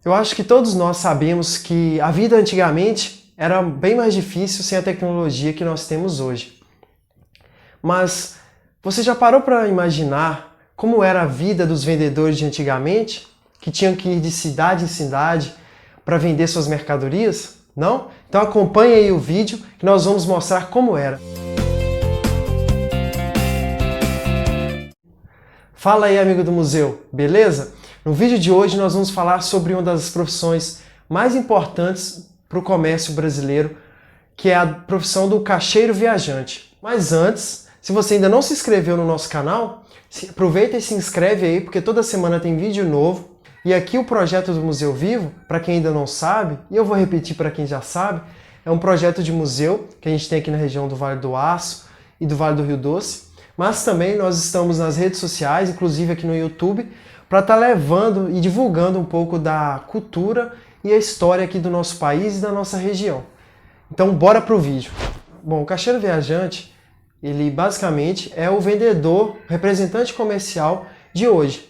Eu acho que todos nós sabemos que a vida antigamente era bem mais difícil sem a tecnologia que nós temos hoje. Mas você já parou para imaginar como era a vida dos vendedores de antigamente, que tinham que ir de cidade em cidade para vender suas mercadorias? Não? Então acompanhe aí o vídeo que nós vamos mostrar como era. Fala aí, amigo do museu, beleza? No vídeo de hoje nós vamos falar sobre uma das profissões mais importantes para o comércio brasileiro, que é a profissão do caixeiro viajante. Mas antes, se você ainda não se inscreveu no nosso canal, aproveita e se inscreve aí, porque toda semana tem vídeo novo. E aqui o projeto do Museu Vivo, para quem ainda não sabe, e eu vou repetir para quem já sabe, é um projeto de museu que a gente tem aqui na região do Vale do Aço e do Vale do Rio Doce. Mas também nós estamos nas redes sociais, inclusive aqui no YouTube, para estar levando e divulgando um pouco da cultura e a história aqui do nosso país e da nossa região. Então bora pro vídeo. Bom, o caixeiro viajante, ele basicamente é o vendedor, representante comercial de hoje.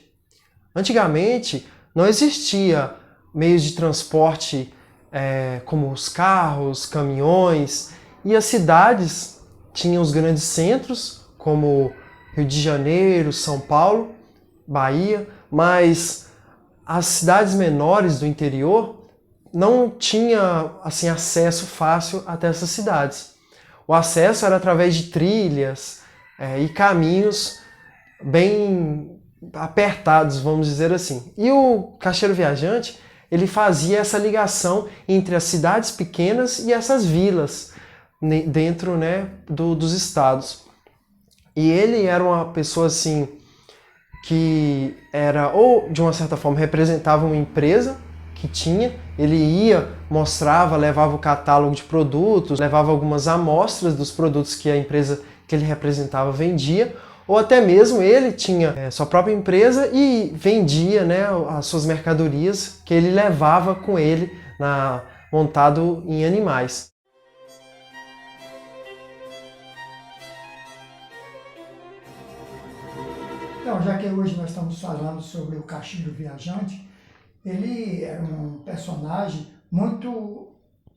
Antigamente não existia meios de transporte como os carros, caminhões, e as cidades tinham os grandes centros, como Rio de Janeiro, São Paulo, Bahia, mas as cidades menores do interior não tinha assim acesso fácil até essas cidades. O acesso era através de trilhas e caminhos bem apertados, vamos dizer assim. E o caixeiro viajante, ele fazia essa ligação entre as cidades pequenas e essas vilas dentro, dos estados. E ele era uma pessoa assim que era, ou de uma certa forma, representava uma empresa que tinha, ele ia, mostrava, levava o catálogo de produtos, levava algumas amostras dos produtos que a empresa que ele representava vendia, ou até mesmo ele tinha sua própria empresa e vendia as suas mercadorias que ele levava com ele montado em animais. Então, já que hoje nós estamos falando sobre o caixeiro viajante, ele é um personagem muito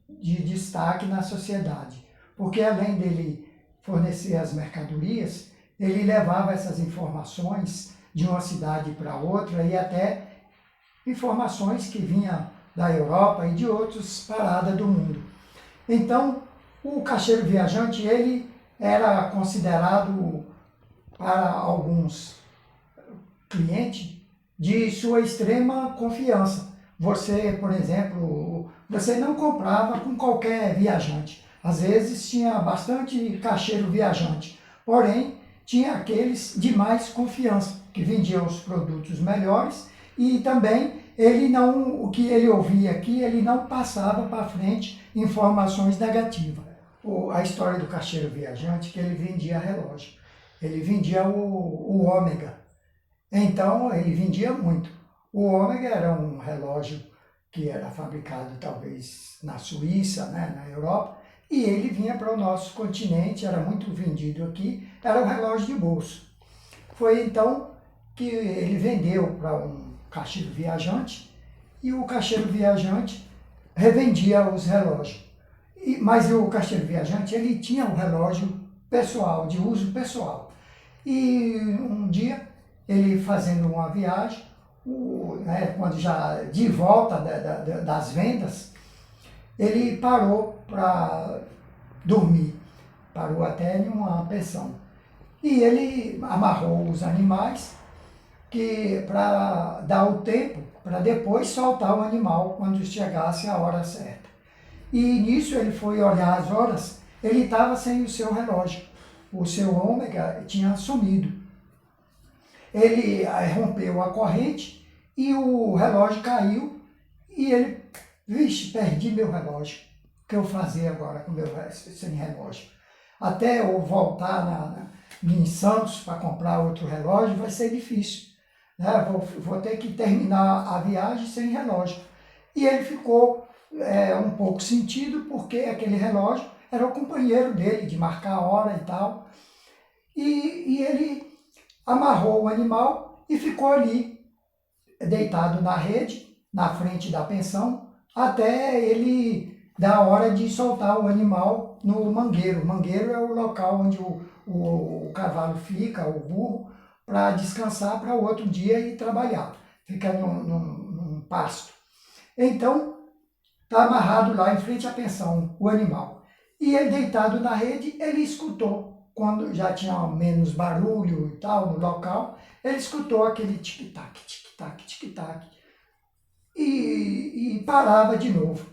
de destaque na sociedade, porque além dele fornecer as mercadorias, ele levava essas informações de uma cidade para outra e até informações que vinham da Europa e de outras paradas do mundo. Então, o caixeiro viajante, ele era considerado para alguns clientes de sua extrema confiança. Você, por exemplo, você não comprava com qualquer viajante. Às vezes tinha bastante caixeiro viajante, porém tinha aqueles de mais confiança, que vendiam os produtos melhores e também o que ele ouvia aqui, ele não passava para frente informações negativas. A história do caixeiro viajante, que ele vendia relógio. Ele vendia o ômega. Então, ele vendia muito. O ômega era um relógio que era fabricado talvez na Suíça, na Europa, e ele vinha para o nosso continente, era muito vendido aqui, era um relógio de bolso. Foi então que ele vendeu para um caixeiro viajante, e o caixeiro viajante revendia os relógios. Mas o caixeiro viajante, ele tinha um relógio pessoal, de uso pessoal. E um dia, ele fazendo uma viagem, quando já de volta das vendas, ele parou para dormir, parou até em uma pensão. E ele amarrou os animais para dar o tempo, para depois soltar o animal quando chegasse a hora certa. E nisso ele foi olhar as horas, ele estava sem o seu relógio. O seu ômega tinha sumido. Ele rompeu a corrente e o relógio caiu e ele, vixe, perdi meu relógio. O que eu fazer agora com meu sem relógio? Até eu voltar em Santos para comprar outro relógio vai ser difícil. Vou ter que terminar a viagem sem relógio. E ele ficou um pouco sentido porque aquele relógio era o companheiro dele de marcar a hora e tal. E ele amarrou o animal e ficou ali, deitado na rede, na frente da pensão até ele dar a hora de soltar o animal no mangueiro. O mangueiro é o local onde o cavalo fica, o burro, para descansar para o outro dia ir trabalhar. Fica num pasto. Então, está amarrado lá em frente à pensão, o animal. E ele deitado na rede, ele escutou, quando já tinha menos barulho e tal no local, ele escutou aquele tic-tac, tic-tac, tic-tac. E parava de novo.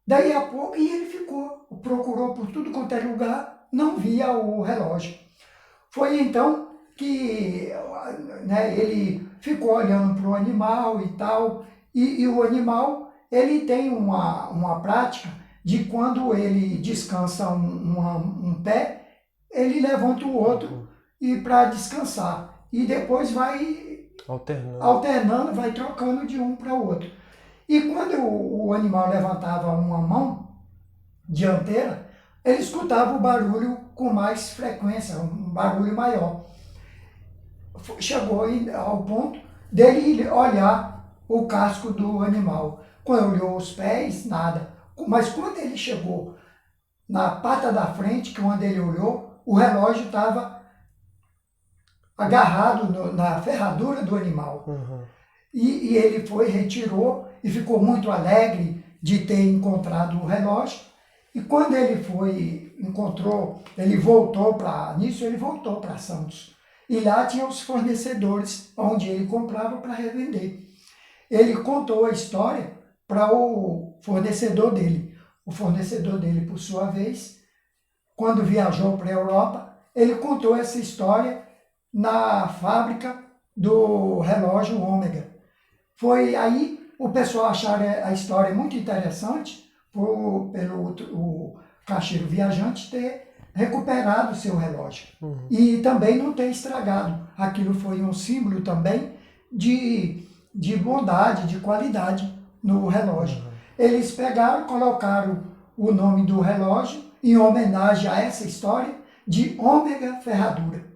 Daí a pouco, e ele procurou por tudo quanto é lugar, não via o relógio. Foi então que, né, ele ficou olhando para o animal e tal, e o animal, ele tem uma prática de quando ele descansa um pé, ele levanta o outro e para descansar. E depois vai alternando, vai trocando de um para o outro. E quando o animal levantava uma mão dianteira, ele escutava o barulho com mais frequência, um barulho maior. Chegou ao ponto dele olhar o casco do animal. Quando olhou os pés, nada. Mas quando ele chegou na pata da frente, que onde ele olhou, o relógio estava agarrado na ferradura do animal. Uhum. E ele retirou e ficou muito alegre de ter encontrado o relógio. E quando ele encontrou, ele voltou para Santos. E lá tinha os fornecedores, onde ele comprava para revender. Ele contou a história para o fornecedor dele. O fornecedor dele, por sua vez, quando viajou para a Europa, ele contou essa história na fábrica do relógio Ômega. Foi aí o pessoal achar a história muito interessante, pelo o caixeiro viajante ter recuperado o seu relógio. Uhum. E também não ter estragado. Aquilo foi um símbolo também de bondade, de qualidade no relógio. Uhum. Eles pegaram, colocaram o nome do relógio em homenagem a essa história de Ômega Ferradura.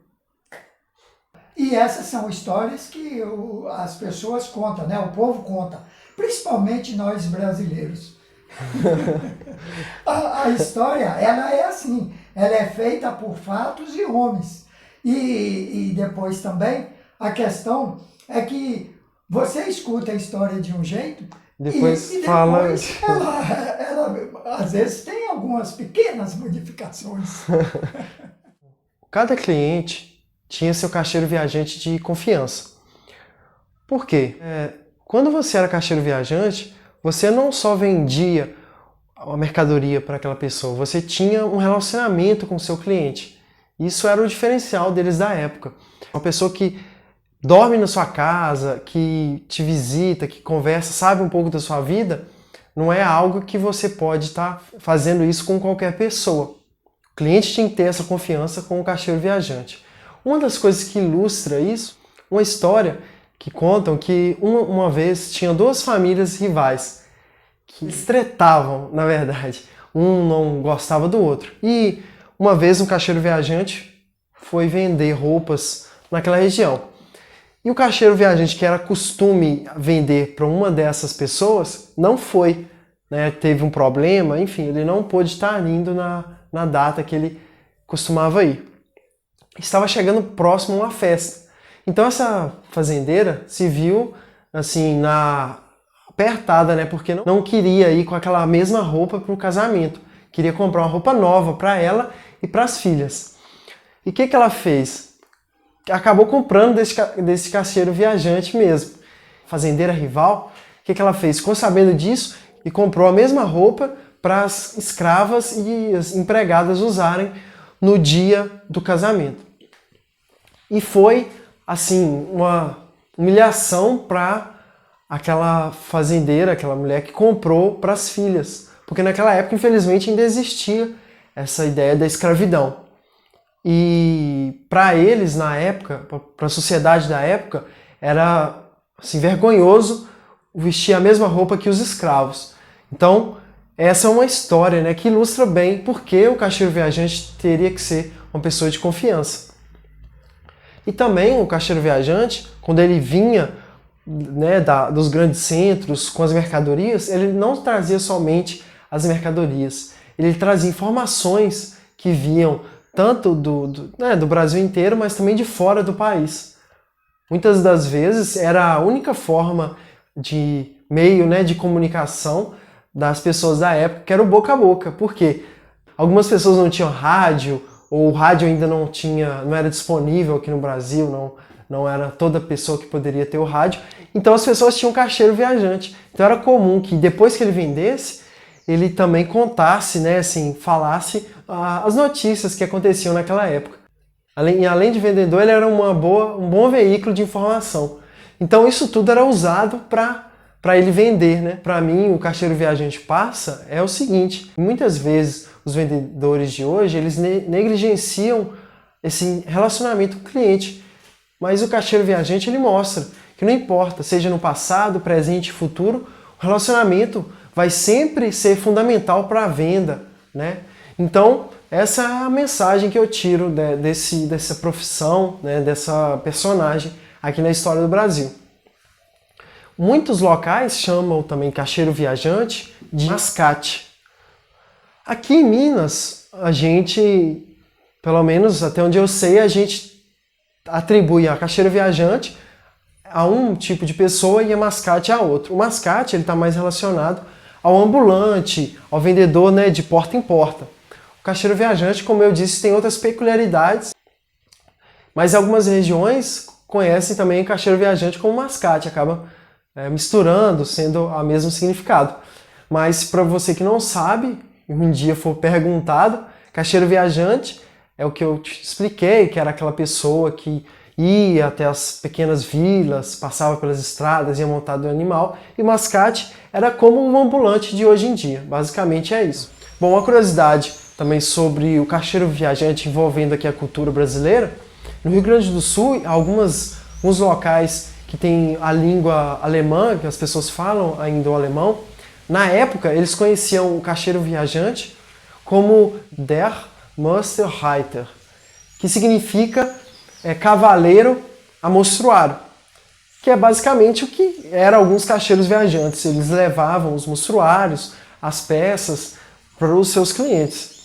E essas são histórias que as pessoas contam, né? O povo conta, principalmente nós brasileiros. A história, ela é assim, ela é feita por fatos e homens. E depois também, a questão é que você escuta a história de um jeito depois e fala... depois ela às vezes tem algumas pequenas modificações. Cada cliente tinha seu caixeiro viajante de confiança. Por quê? Quando você era caixeiro viajante, você não só vendia a mercadoria para aquela pessoa, você tinha um relacionamento com o seu cliente. Isso era o diferencial deles da época. Uma pessoa que dorme na sua casa, que te visita, que conversa, sabe um pouco da sua vida, não é algo que você pode estar fazendo isso com qualquer pessoa. O cliente tinha que ter essa confiança com o caixeiro viajante. Uma das coisas que ilustra isso, uma história que contam que uma vez tinha duas famílias rivais que se tretavam, na verdade. Um não gostava do outro. E uma vez um caixeiro viajante foi vender roupas naquela região. E o caixeiro viajante, que era costume vender para uma dessas pessoas, não foi, né? Teve um problema, enfim, ele não pôde estar indo na data que ele costumava ir. Estava chegando próximo a uma festa. Então essa fazendeira se viu assim apertada, né? Porque não queria ir com aquela mesma roupa para o casamento. Queria comprar uma roupa nova para ela e para as filhas. E o que ela fez? Acabou comprando desse caixeiro viajante mesmo. Fazendeira rival, o que ela fez? Ficou sabendo disso e comprou a mesma roupa para as escravas e as empregadas usarem no dia do casamento. E foi, assim, uma humilhação para aquela fazendeira, aquela mulher que comprou para as filhas. Porque naquela época, infelizmente, ainda existia essa ideia da escravidão. E para eles, na época, para a sociedade da época, era assim, vergonhoso vestir a mesma roupa que os escravos. Então, essa é uma história, né, que ilustra bem por que o caixeiro viajante teria que ser uma pessoa de confiança. E também o caixeiro viajante, quando ele vinha né, dos grandes centros com as mercadorias, ele não trazia somente as mercadorias, ele trazia informações que vinham tanto do Brasil inteiro, mas também de fora do país. Muitas das vezes era a única forma de meio, né, de comunicação das pessoas da época, que era o boca a boca. Por quê? Algumas pessoas não tinham rádio, ou o rádio ainda não era disponível aqui no Brasil, não era toda pessoa que poderia ter o rádio. Então as pessoas tinham um caixeiro viajante. Então era comum que depois que ele vendesse, ele também contasse, né, assim, falasse as notícias que aconteciam naquela época. Além de vendedor, ele era um bom veículo de informação. Então isso tudo era usado para ele vender, né? Para mim, o caixeiro viajante passa é o seguinte: muitas vezes os vendedores de hoje, eles negligenciam esse relacionamento com o cliente. Mas o caixeiro viajante, ele mostra que não importa, seja no passado, presente e futuro, o relacionamento vai sempre ser fundamental para a venda, né? Então, essa é a mensagem que eu tiro dessa profissão, né, dessa personagem aqui na história do Brasil. Muitos locais chamam também caixeiro viajante de mascate. Aqui em Minas, a gente, pelo menos até onde eu sei, a gente atribui a caixeiro viajante a um tipo de pessoa e a mascate a outro. O mascate está mais relacionado ao ambulante, ao vendedor, né, de porta em porta. O caixeiro viajante, como eu disse, tem outras peculiaridades, mas algumas regiões conhecem também o caixeiro viajante como mascate, acaba misturando, sendo o mesmo significado. Mas para você que não sabe, um dia for perguntado, caixeiro viajante é o que eu te expliquei, que era aquela pessoa que ia até as pequenas vilas, passava pelas estradas, ia montado no animal, e mascate era como um ambulante de hoje em dia. Basicamente é isso. Bom, uma curiosidade também sobre o caixeiro viajante envolvendo aqui a cultura brasileira. No Rio Grande do Sul, alguns locais que tem a língua alemã, que as pessoas falam ainda o alemão, na época eles conheciam o caixeiro viajante como der Musterreiter, que significa cavaleiro amostruário, que é basicamente o que eram alguns caixeiros viajantes. Eles levavam os mostruários, as peças, para os seus clientes.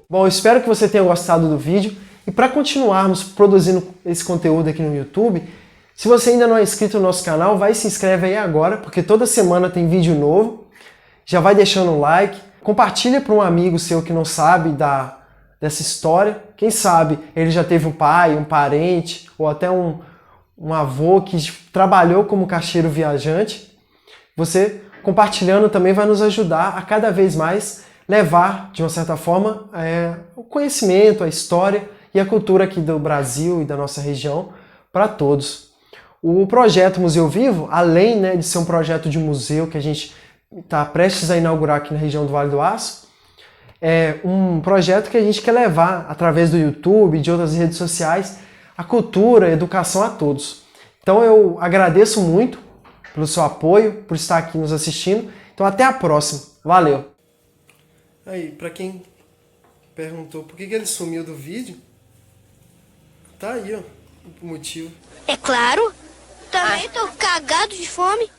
Bom, eu espero que você tenha gostado do vídeo, e para continuarmos produzindo esse conteúdo aqui no YouTube, se você ainda não é inscrito no nosso canal, vai e se inscreve aí agora, porque toda semana tem vídeo novo. Já vai deixando um like, compartilha para um amigo seu que não sabe dessa história. Quem sabe ele já teve um pai, um parente, ou até um avô que trabalhou como caixeiro viajante. Você compartilhando também vai nos ajudar a cada vez mais levar, de uma certa forma, o conhecimento, a história e a cultura aqui do Brasil e da nossa região para todos. O projeto Museu Vivo, além, né, de ser um projeto de museu que a gente está prestes a inaugurar aqui na região do Vale do Aço, é um projeto que a gente quer levar, através do YouTube e de outras redes sociais, a cultura, a educação a todos. Então eu agradeço muito pelo seu apoio, por estar aqui nos assistindo. Então até a próxima. Valeu! Aí, para quem perguntou por que ele sumiu do vídeo, tá aí, ó, o motivo. É claro, também tô cagado de fome.